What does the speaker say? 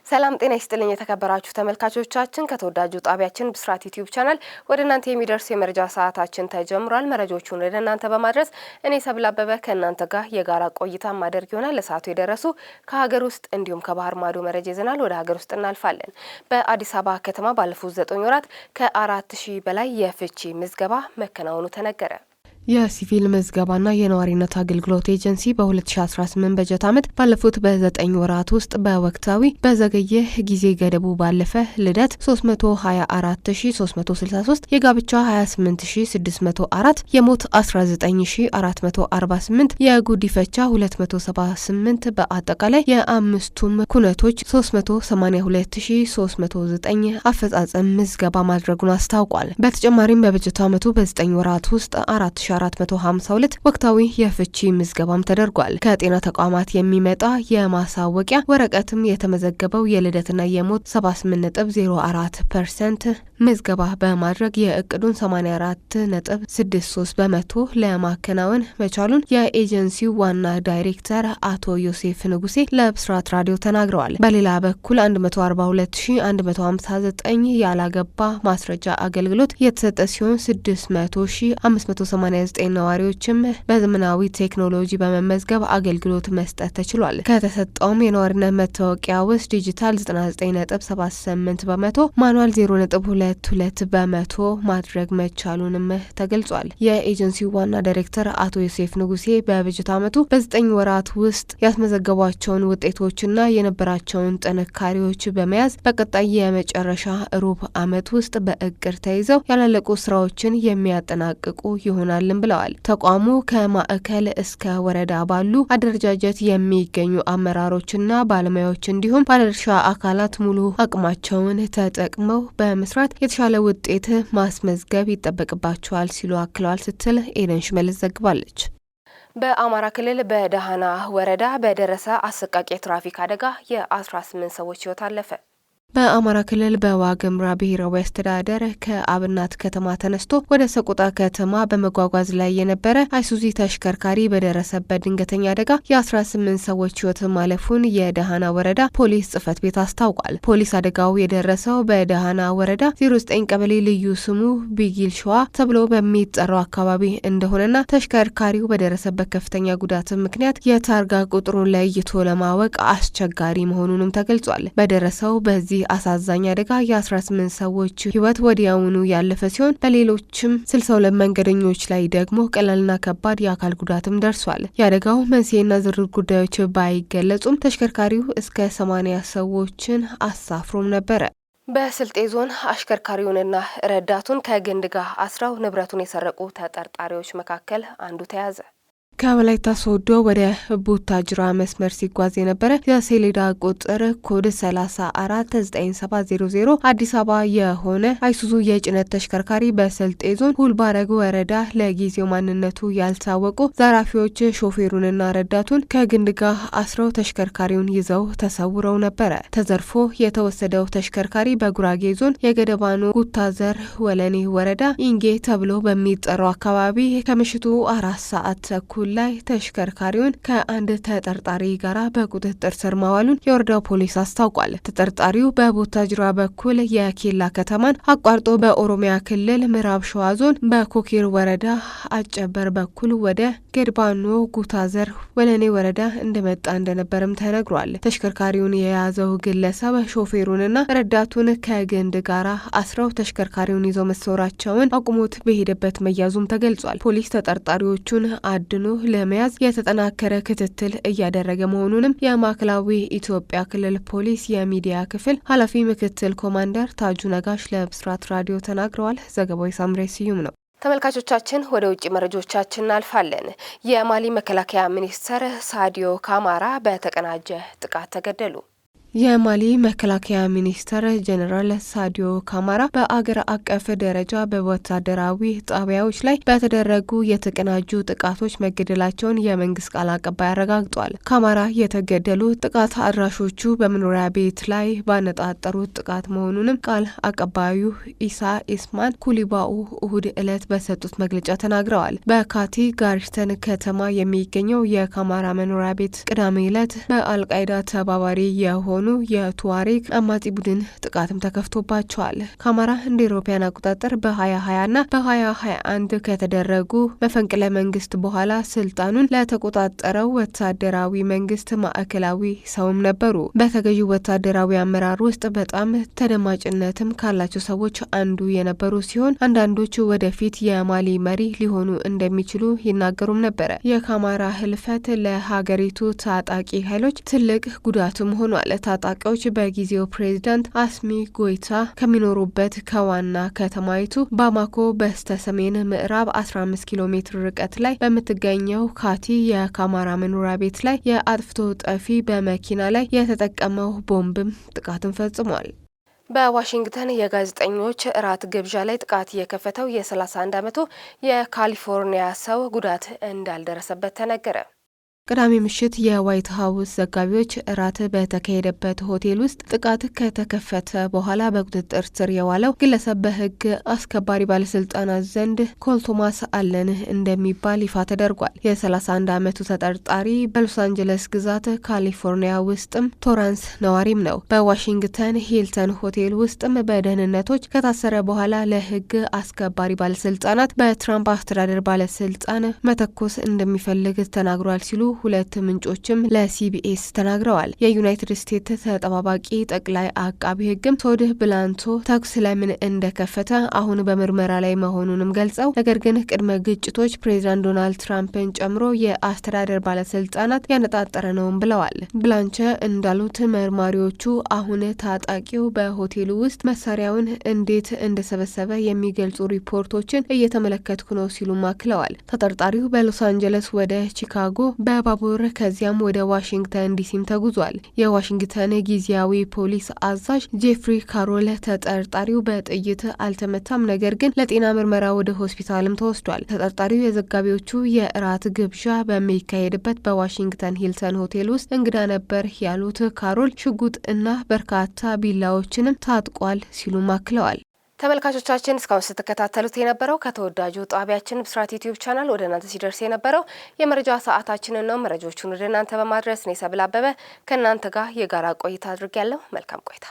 ሰላም ጤና ይስጥልኝ የተከበራችሁ ተመልካቾቻችን ከተወዳጁ ጣቢያችን ብስራት ዩቲዩብ ቻናል ወደ እናንተ የሚደርስ የመረጃ ሰዓታችን ተጀምሯል። መረጃዎቹን ወደ እናንተ በማድረስ እኔ ሰብል አበበ ከእናንተ ጋር የጋራ ቆይታ ማድረግ ይሆናል። ለሰዓቱ የደረሱ ከሀገር ውስጥ እንዲሁም ከባህር ማዶ መረጃ ይዘናል። ወደ ሀገር ውስጥ እናልፋለን። በአዲስ አበባ ከተማ ባለፉት 9 ወራት ከ4000 በላይ የፍቺ ምዝገባ መከናወኑ ተነገረ። የሲቪል ምዝገባና የነዋሪነት አገልግሎት ኤጀንሲ በ2018 በጀት ዓመት ባለፉት በ9 ወራት ውስጥ በወቅታዊ በዘገየ ጊዜ ገደቡ ባለፈ ልደት 324363 የጋብቻ 28604 የሞት 19448 የጉዲፈቻ 278 በአጠቃላይ የአምስቱም ኩነቶች 382309 አፈጻጸም ምዝገባ ማድረጉን አስታውቋል። በተጨማሪም በበጀት ዓመቱ በ9 ወራት ውስጥ 4452 ወቅታዊ የፍቺ ምዝገባም ተደርጓል። ከጤና ተቋማት የሚመጣ የማሳወቂያ ወረቀትም የተመዘገበው የልደትና የሞት 78.04% ምዝገባ በማድረግ የእቅዱን 84.63 በመቶ ለማከናወን መቻሉን የኤጀንሲው ዋና ዳይሬክተር አቶ ዮሴፍ ንጉሴ ለብስራት ራዲዮ ተናግረዋል። በሌላ በኩል 142159 ያላገባ ማስረጃ አገልግሎት የተሰጠ ሲሆን 600589 ነዋሪዎችም በዘመናዊ ቴክኖሎጂ በመመዝገብ አገልግሎት መስጠት ተችሏል። ከተሰጠውም የነዋሪነት መታወቂያ ውስጥ ዲጂታል 99.78 በመቶ፣ ማኑዋል 0.22 በመቶ ማድረግ መቻሉንም ተገልጿል። የኤጀንሲው ዋና ዳይሬክተር አቶ ዮሴፍ ንጉሴ በበጀት ዓመቱ በ9 ወራት ውስጥ ያስመዘገቧቸውን ውጤቶችና የነበራቸውን ጥንካሬዎች በመያዝ በቀጣይ የመጨረሻ ሩብ ዓመት ውስጥ በእቅድ ተይዘው ያላለቁ ስራዎችን የሚያጠናቅቁ ይሆናል ብለዋል። ተቋሙ ከማዕከል እስከ ወረዳ ባሉ አደረጃጀት የሚገኙ አመራሮችና ባለሙያዎች እንዲሁም ባለድርሻ አካላት ሙሉ አቅማቸውን ተጠቅመው በመስራት የተሻለ ውጤት ማስመዝገብ ይጠበቅባቸዋል ሲሉ አክለዋል ስትል ኤደን ሽመልስ ዘግባለች። በአማራ ክልል በደሃና ወረዳ በደረሰ አሰቃቂ የትራፊክ አደጋ የ18 ሰዎች ሕይወት አለፈ። በአማራ ክልል በዋግምራ ብሔራዊ አስተዳደር ከአብናት ከተማ ተነስቶ ወደ ሰቆጣ ከተማ በመጓጓዝ ላይ የነበረ አይሱዚ ተሽከርካሪ በደረሰበት ድንገተኛ አደጋ የ18 ሰዎች ሕይወት ማለፉን የደሃና ወረዳ ፖሊስ ጽሕፈት ቤት አስታውቋል። ፖሊስ አደጋው የደረሰው በደሃና ወረዳ 09 ቀበሌ ልዩ ስሙ ቢጊል ሸዋ ተብሎ በሚጠራው አካባቢ እንደሆነና ተሽከርካሪው በደረሰበት ከፍተኛ ጉዳት ምክንያት የታርጋ ቁጥሩን ለይቶ ለማወቅ አስቸጋሪ መሆኑንም ተገልጿል። በደረሰው በዚህ አሳዛኝ አደጋ የ18 ሰዎች ሕይወት ወዲያውኑ ያለፈ ሲሆን በሌሎችም 62 መንገደኞች ላይ ደግሞ ቀላልና ከባድ የአካል ጉዳትም ደርሷል። የአደጋው መንስኤና ዝርዝር ጉዳዮች ባይገለጹም ተሽከርካሪው እስከ 80 ሰዎችን አሳፍሮም ነበረ። በስልጤ ዞን አሽከርካሪውንና ረዳቱን ከግንድ ጋር አስረው ንብረቱን የሰረቁ ተጠርጣሪዎች መካከል አንዱ ተያዘ። ከወላይታ ሶዶ ወደ ቡታጅራ መስመር ሲጓዝ የነበረ የሰሌዳ ቁጥር ኮድ 349700 አዲስ አበባ የሆነ አይሱዙ የጭነት ተሽከርካሪ በስልጤ ዞን ሁልባረግ ወረዳ ለጊዜው ማንነቱ ያልታወቁ ዘራፊዎች ሾፌሩንና ረዳቱን ከግንድ ጋር አስረው ተሽከርካሪውን ይዘው ተሰውረው ነበረ። ተዘርፎ የተወሰደው ተሽከርካሪ በጉራጌ ዞን የገደባኑ ጉታዘር ወለኔ ወረዳ ኢንጌ ተብሎ በሚጠራው አካባቢ ከምሽቱ 4 ሰዓት ተኩል ላይ ተሽከርካሪውን ከአንድ ተጠርጣሪ ጋር በቁጥጥር ስር ማዋሉን የወረዳው ፖሊስ አስታውቋል። ተጠርጣሪው በቡታጅራ በኩል የኬላ ከተማን አቋርጦ በኦሮሚያ ክልል ምዕራብ ሸዋ ዞን በኮኪር ወረዳ አጨበር በኩል ወደ ገድባኖ ጉታዘር ወለኔ ወረዳ እንደመጣ እንደነበርም ተነግሯል። ተሽከርካሪውን የያዘው ግለሰብ ሾፌሩንና ረዳቱን ከግንድ ጋር አስረው ተሽከርካሪውን ይዘው መሰወራቸውን አቁሞት በሄደበት መያዙም ተገልጿል። ፖሊስ ተጠርጣሪዎቹን አድኖ ለመያዝ የተጠናከረ ክትትል እያደረገ መሆኑንም የማዕከላዊ ኢትዮጵያ ክልል ፖሊስ የሚዲያ ክፍል ኃላፊ ምክትል ኮማንደር ታጁ ነጋሽ ለብስራት ራዲዮ ተናግረዋል። ዘገባው ሳምሬ ስዩም ነው። ተመልካቾቻችን ወደ ውጭ መረጃዎቻችን እናልፋለን። የማሊ መከላከያ ሚኒስትር ሳዲዮ ካማራ በተቀናጀ ጥቃት ተገደሉ። የማሊ መከላከያ ሚኒስተር ጀነራል ሳዲዮ ካማራ በአገር አቀፍ ደረጃ በወታደራዊ ጣቢያዎች ላይ በተደረጉ የተቀናጁ ጥቃቶች መገደላቸውን የመንግስት ቃል አቀባይ አረጋግጧል። ካማራ የተገደሉ ጥቃት አድራሾቹ በመኖሪያ ቤት ላይ ባነጣጠሩት ጥቃት መሆኑንም ቃል አቀባዩ ኢሳ ኢስማን ኩሊባኡ እሁድ ዕለት በሰጡት መግለጫ ተናግረዋል። በካቲ ጋርተን ከተማ የሚገኘው የካማራ መኖሪያ ቤት ቅዳሜ ዕለት በአልቃይዳ ተባባሪ የሆኑ በሆኑ የቱዋሬግ አማጺ ቡድን ጥቃትም ተከፍቶባቸዋል። ካማራ እንደ አውሮፓውያን አቆጣጠር በ2020ና በ2021 ከተደረጉ መፈንቅለ መንግስት በኋላ ስልጣኑን ለተቆጣጠረው ወታደራዊ መንግስት ማዕከላዊ ሰውም ነበሩ። በተገዢው ወታደራዊ አመራር ውስጥ በጣም ተደማጭነትም ካላቸው ሰዎች አንዱ የነበሩ ሲሆን አንዳንዶቹ ወደፊት የማሊ መሪ ሊሆኑ እንደሚችሉ ይናገሩም ነበረ። የካማራ ህልፈት ለሀገሪቱ ታጣቂ ኃይሎች ትልቅ ጉዳትም ሆኗል። ታጣቂዎች በጊዜው ፕሬዝዳንት አስሚ ጎይታ ከሚኖሩበት ከዋና ከተማይቱ ባማኮ በስተ ሰሜን ምዕራብ 15 ኪሎ ሜትር ርቀት ላይ በምትገኘው ካቲ የካማራ መኖሪያ ቤት ላይ የአጥፍቶ ጠፊ በመኪና ላይ የተጠቀመው ቦምብም ጥቃትን ፈጽሟል። በዋሽንግተን የጋዜጠኞች እራት ግብዣ ላይ ጥቃት የከፈተው የ31 ዓመቱ የካሊፎርኒያ ሰው ጉዳት እንዳልደረሰበት ተነገረ። ቅዳሜ ምሽት የዋይት ሀውስ ዘጋቢዎች እራት በተካሄደበት ሆቴል ውስጥ ጥቃት ከተከፈተ በኋላ በቁጥጥር ስር የዋለው ግለሰብ በሕግ አስከባሪ ባለስልጣናት ዘንድ ኮል ቶማስ አለን እንደሚባል ይፋ ተደርጓል። የ31 ዓመቱ ተጠርጣሪ በሎስ አንጀለስ ግዛት ካሊፎርኒያ ውስጥም ቶራንስ ነዋሪም ነው። በዋሽንግተን ሂልተን ሆቴል ውስጥም በደህንነቶች ከታሰረ በኋላ ለሕግ አስከባሪ ባለስልጣናት በትራምፕ አስተዳደር ባለስልጣን መተኮስ እንደሚፈልግ ተናግሯል ሲሉ ሁለት ምንጮችም ለሲቢኤስ ተናግረዋል። የዩናይትድ ስቴትስ ተጠባባቂ ጠቅላይ አቃቢ ሕግም ቶድ ብላንቶ ተኩስ ለምን እንደከፈተ አሁን በምርመራ ላይ መሆኑንም ገልጸው ነገር ግን ቅድመ ግጭቶች ፕሬዚዳንት ዶናልድ ትራምፕን ጨምሮ የአስተዳደር ባለስልጣናት ያነጣጠረ ነውም ብለዋል። ብላንቸ እንዳሉት መርማሪዎቹ አሁን ታጣቂው በሆቴሉ ውስጥ መሳሪያውን እንዴት እንደሰበሰበ የሚገልጹ ሪፖርቶችን እየተመለከትኩ ነው ሲሉም አክለዋል። ተጠርጣሪው በሎስ አንጀለስ ወደ ቺካጎ ባቡር ከዚያም ወደ ዋሽንግተን ዲሲም ተጉዟል። የዋሽንግተን ጊዜያዊ ፖሊስ አዛዥ ጄፍሪ ካሮል ተጠርጣሪው በጥይት አልተመታም፣ ነገር ግን ለጤና ምርመራ ወደ ሆስፒታልም ተወስዷል። ተጠርጣሪው የዘጋቢዎቹ የእራት ግብዣ በሚካሄድበት በዋሽንግተን ሂልተን ሆቴል ውስጥ እንግዳ ነበር ያሉት ካሮል ሽጉጥ እና በርካታ ቢላዎችንም ታጥቋል ሲሉም አክለዋል። ተመልካቾቻችን እስካሁን ስትከታተሉት የነበረው ከተወዳጁ ጣቢያችን ብስራት ዩቲዩብ ቻናል ወደ እናንተ ሲደርስ የነበረው የመረጃ ሰዓታችንን ነው። መረጃዎቹን ወደ እናንተ በማድረስ እኔ ሰብል አበበ ከእናንተ ጋር የጋራ ቆይታ አድርጌያለሁ። መልካም ቆይታ